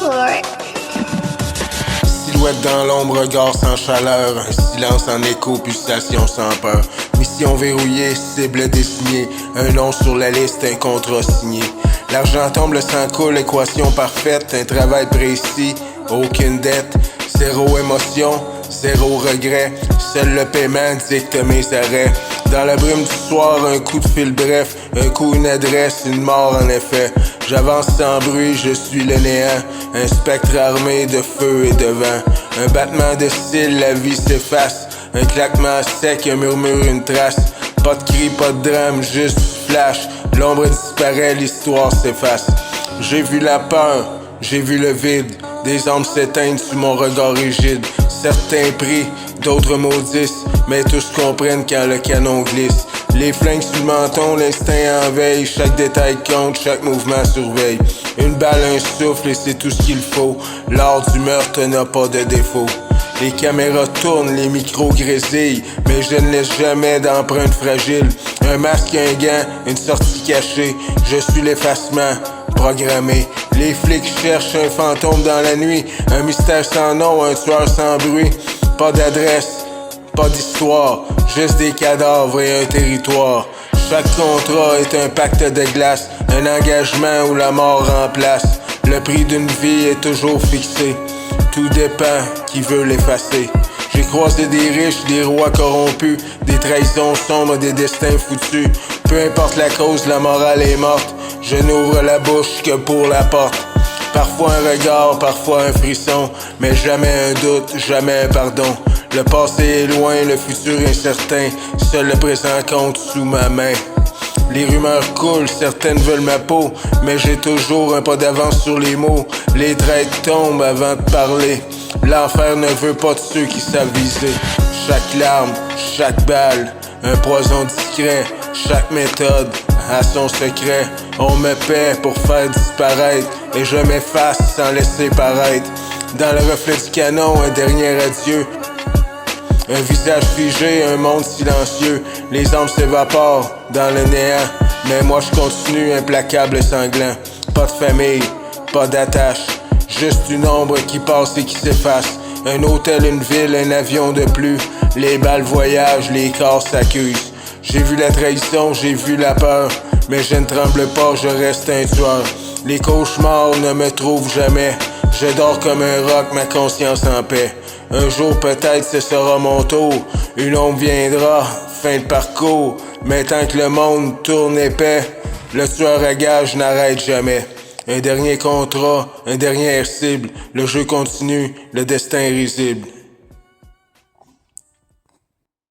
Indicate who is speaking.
Speaker 1: Report.
Speaker 2: Silhouette dans l'ombre, regard sans chaleur, un silence en écho, pulsation sans peur. Mission verrouillée, cible désignée, un nom sur la liste, un contrat signé. L'argent tombe, le sang coule, équation parfaite, un travail précis, aucune dette, zéro émotion, zéro regret, seul le paiement dicte mes arrêts. Dans la brume du soir, un coup de fil bref, un coup, une adresse, une mort en effet. J'avance sans bruit, je suis le néant, un spectre armé de feu et de vent. Un battement de cils, la vie s'efface, un claquement sec, un murmure, une trace. Pas de cri, pas de drame, juste flash. L'ombre disparaît, l'histoire s'efface. J'ai vu la peur, j'ai vu le vide, des ombres s'éteignent sous mon regard rigide. Certains prient, d'autres maudissent, mais tous comprennent quand le canon glisse. Les flingues sous le menton, l'instinct en veille, chaque détail compte, chaque mouvement surveille. Une balle, un souffle et c'est tout ce qu'il faut, l'art du meurtre n'a pas de défaut. Les caméras tournent, les micros grésillent, mais je ne laisse jamais d'empreinte fragile. Un masque, un gant, une sortie cachée, je suis l'effacement programmé. Les flics cherchent un fantôme dans la nuit, un mystère sans nom, un tueur sans bruit. Pas d'adresse, pas d'histoire, juste des cadavres et un territoire. Chaque contrat est un pacte de glace, un engagement où la mort remplace. Le prix d'une vie est toujours fixé, tout dépend qui veut l'effacer. J'ai croisé des riches, des rois corrompus, des trahisons sombres, des destins foutus. Peu importe la cause, la morale est morte, je n'ouvre la bouche que pour la porte. Parfois un regard, parfois un frisson, mais jamais un doute, jamais un pardon. Le passé est loin, le futur incertain, seul le présent compte sous ma main. Les rumeurs coulent, certaines veulent ma peau, mais j'ai toujours un pas d'avance sur les mots. Les traites tombent avant de parler, l'enfer ne veut pas de ceux qui savent viser. Chaque larme, chaque balle, un poison discret, chaque méthode a son secret. On me paie pour faire disparaître, et je m'efface sans laisser paraître. Dans le reflet du canon, un dernier adieu. Un visage figé, un monde silencieux. Les âmes s'évaporent dans le néant, mais moi je continue implacable et sanglant. Pas de famille, pas d'attache, juste une ombre qui passe et qui s'efface. Un hôtel, une ville, un avion de plus. Les balles voyagent, les corps s'accusent. J'ai vu la trahison, j'ai vu la peur, mais je ne tremble pas, je reste un tueur. Les cauchemars ne me trouvent jamais, je dors comme un roc, ma conscience en paix. Un jour peut-être ce sera mon tour, une ombre viendra, fin de parcours. Mais tant que le monde tourne épais, le tueur à gage n'arrête jamais. Un dernier contrat, un dernier cible, le jeu continue, le destin est risible.